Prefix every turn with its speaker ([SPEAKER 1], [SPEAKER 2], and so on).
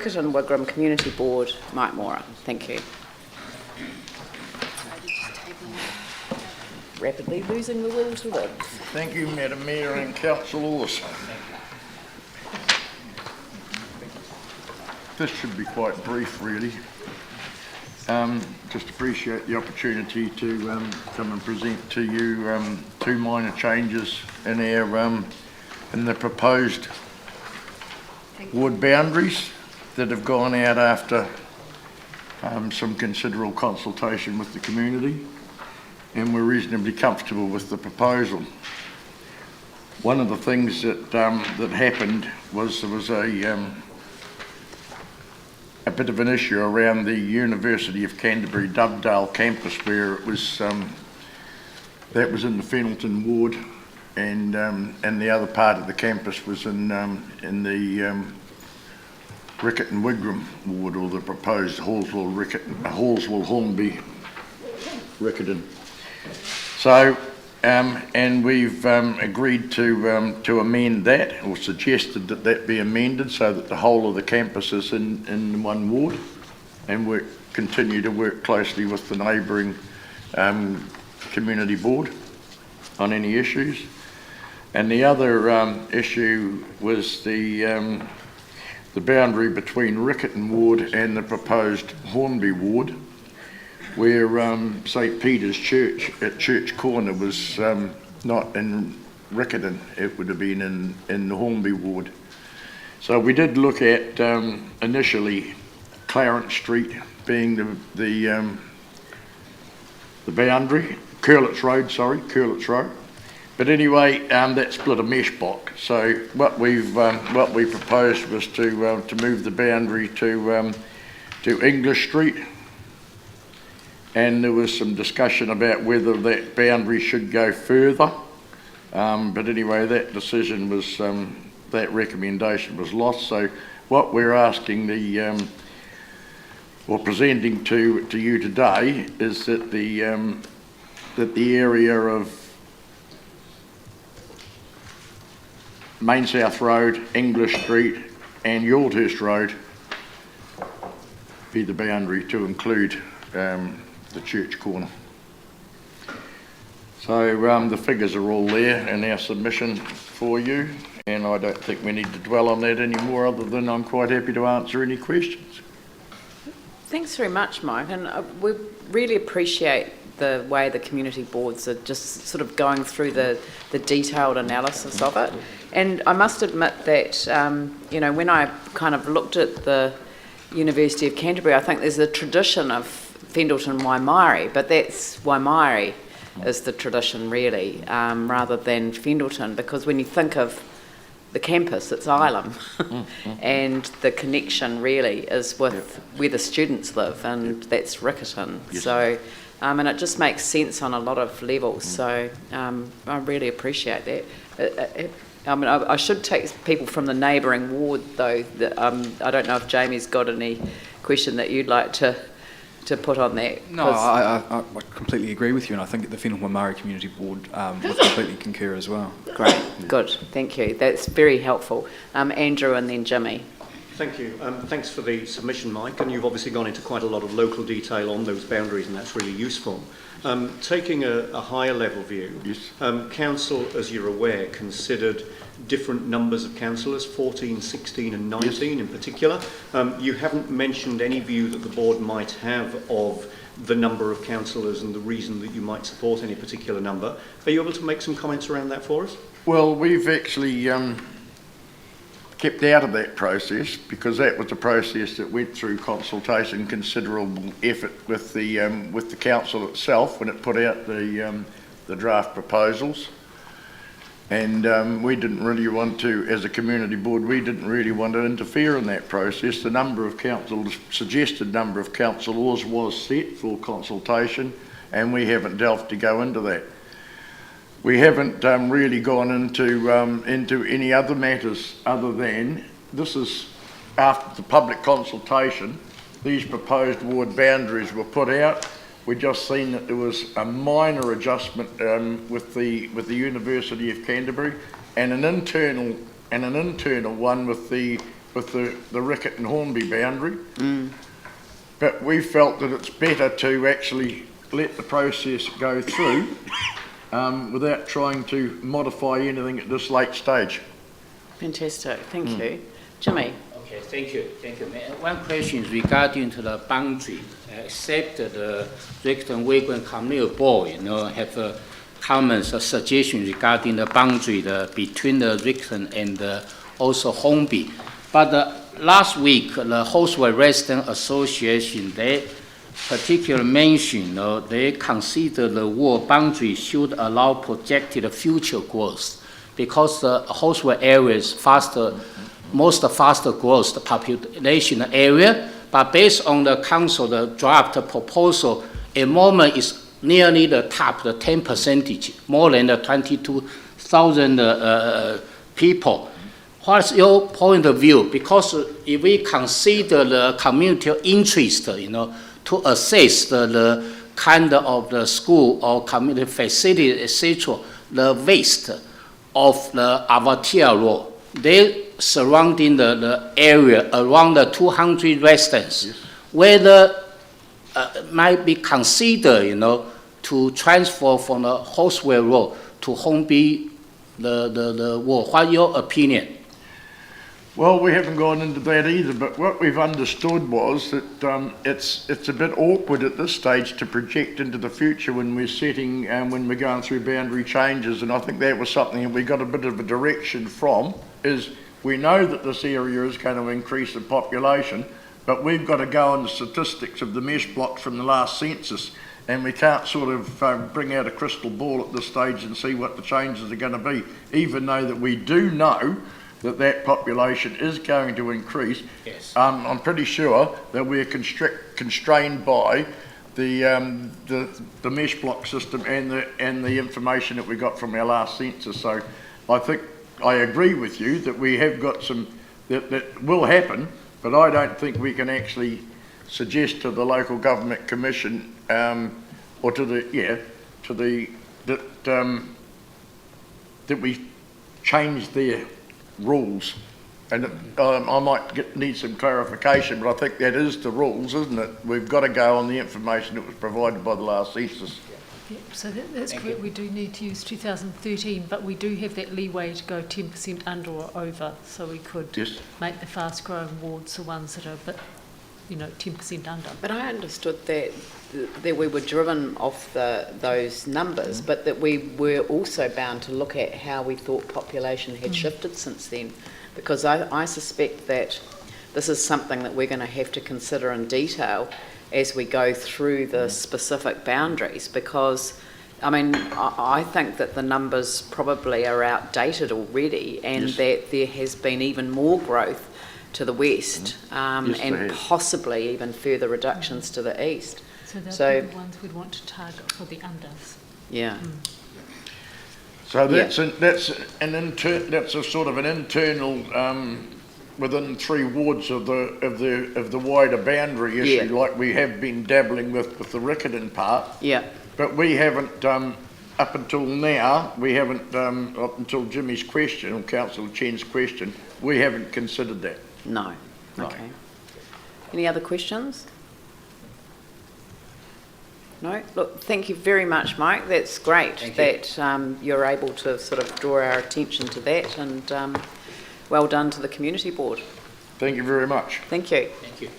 [SPEAKER 1] Riccarton Wigram Community Board, Mike Mora. Thank you. Rapidly losing the will to live.
[SPEAKER 2] Thank you, Madam Mayor and councillors. This should be quite brief, really. Just appreciate the opportunity to come and present to you two minor changes in our in the proposed ward boundaries that have gone out after some considerable consultation with the community, and we're reasonably comfortable with the proposal. One of the things that that happened was there was a bit of an issue around the University of Canterbury Dovedale campus, where it was that was in the Fennelton ward, and the other part of the campus was in the Riccarton Wigram ward, or the proposed Hallswell Hornby Riccarton. So, and we've agreed to amend that, or suggested that that be amended, so that the whole of the campus is in one ward, and continue to work closely with the neighbouring community board on any issues. And the other issue was the boundary between Riccarton ward and the proposed Hornby ward, where St Peter's Church at Church Corner was not in Riccarton, it would have been in the Hornby ward. So we did look at initially Clarence Street being the boundary, Curlett's Road. But anyway, that split a mesh block. So what we proposed was to move the boundary to English Street, and there was some discussion about whether that boundary should go further. But anyway, that decision was that recommendation was lost. So what we're asking or presenting to you today is that the area of Main South Road, English Street and Yaldhurst Road be the boundary to include the Church Corner. So the figures are all there in our submission for you, and I don't think we need to dwell on that anymore, other than I'm quite happy to answer any questions.
[SPEAKER 1] Thanks very much, Mike, and we really appreciate the way the community boards are just sort of going through the detailed analysis of it. And I must admit that, you know, when I kind of looked at the University of Canterbury, I think there's a tradition of Fendalton Waimairi, but that's Waimairi is the tradition really, rather than Fendalton, because when you think of the campus, it's Ilam, and the connection really is with where the students live, and that's Riccarton. Yes. So, and it just makes sense on a lot of levels. So I really appreciate that. I mean, I should take people from the neighbouring ward though. That, I don't know if Jamie's got any question that you'd like to put on that.
[SPEAKER 3] No, I completely agree with you, and I think the Fennelton Waimairi Community Board would completely concur as well.
[SPEAKER 1] Great, good, thank you. That's very helpful. Andrew and then Jimmy.
[SPEAKER 4] Thank you. Thanks for the submission, Mike, and you've obviously gone into quite a lot of local detail on those boundaries, and that's really useful. Taking a higher level view, yes. Council, as you're aware, considered different numbers of councillors, 14, 16 and 19 yes. in particular. You haven't mentioned any view that the board might have of the number of councillors and the reason that you might support any particular number. Are you able to make some comments around that for us? Well,
[SPEAKER 2] we've actually kept out of that process, because that was a process that went through consultation, considerable effort with the council itself when it put out the draft proposals, and we didn't really want to, as a community board, we didn't really want to interfere in that process. The number of councillors, suggested number of councillors, was set for consultation, and we haven't delved to go into that. We haven't really gone into any other matters other than this is after the public consultation. These proposed ward boundaries were put out. We just seen that there was a minor adjustment with the University of Canterbury, and an internal one with the with the Riccarton Hornby boundary. But we felt that it's better to actually let the process go through without trying to modify anything at this late stage.
[SPEAKER 1] Fantastic, thank you. Jimmy?
[SPEAKER 5] Okay, thank you. One question is regarding to the boundary. Except the Riccarton Wigram Community Board, have comments or suggestions regarding the boundary between the Riccarton and also Hornby. But last week, the Horseway Resident Association, they particularly mentioned they consider the ward boundary should allow projected future growth because the Horseway area is faster growth population area. But based on the council, the draft proposal, enrollment is nearly the top, the 10%, more than the 22,000 people. What's your point of view? Because if we consider the community interest, to assess the kind of the school or community facility, etc., the waste of the Avatia Road, they surrounding the area around the 200 residents, yes. Whether might be considered, to transfer from the Horseway Road to Hornby, the road. What's your opinion?
[SPEAKER 2] Well, we haven't gone into that either, but what we've understood was that it's a bit awkward at this stage to project into the future when we're setting when we're going through boundary changes, and I think that was something that we got a bit of a direction from, is we know that this area is going to increase in population, but we've got to go on the statistics of the mesh blocks from the last census, and we can't sort of bring out a crystal ball at this stage and see what the changes are going to be, even though that we do know that population is going to increase.
[SPEAKER 5] Yes.
[SPEAKER 2] I'm pretty sure that we're constrained by the mesh block system and the information that we got from our last census. So I think I agree with you that we have got some that will happen, but I don't think we can actually suggest to the local government commission or that we change their rules, and I might need some clarification, but I think that is the rules, isn't it? We've got to go on the information that was provided by the last census.
[SPEAKER 6] Yep, so that's correct. We do need to use 2013, but we do have that leeway to go 10% under or over, so we could make the fast-growing wards the ones that are a bit, 10% under.
[SPEAKER 1] But I understood that we were driven off those numbers, but that we were also bound to look at how we thought population had shifted since then, because I suspect that this is something that we're going to have to consider in detail as we go through the specific boundaries, because I think that the numbers probably are outdated already, and that there has been even more growth to the west, and possibly even further reductions to the east.
[SPEAKER 6] So those are the ones we'd want to target for the unders.
[SPEAKER 1] Yeah.
[SPEAKER 2] So that's a sort of an internal within 3 wards of the wider boundary issue, like we have been dabbling with the Riccarton part.
[SPEAKER 1] Yeah.
[SPEAKER 2] But we haven't up until now. We haven't up until Jimmy's question or Councillor Chen's question. We haven't considered that.
[SPEAKER 1] No. Okay. Any other questions? No? Look, thank you very much, Mike. That's great that you're able to sort of draw our attention to that, and well done to the community board.
[SPEAKER 2] Thank you very much.
[SPEAKER 1] Thank you.
[SPEAKER 5] Thank you.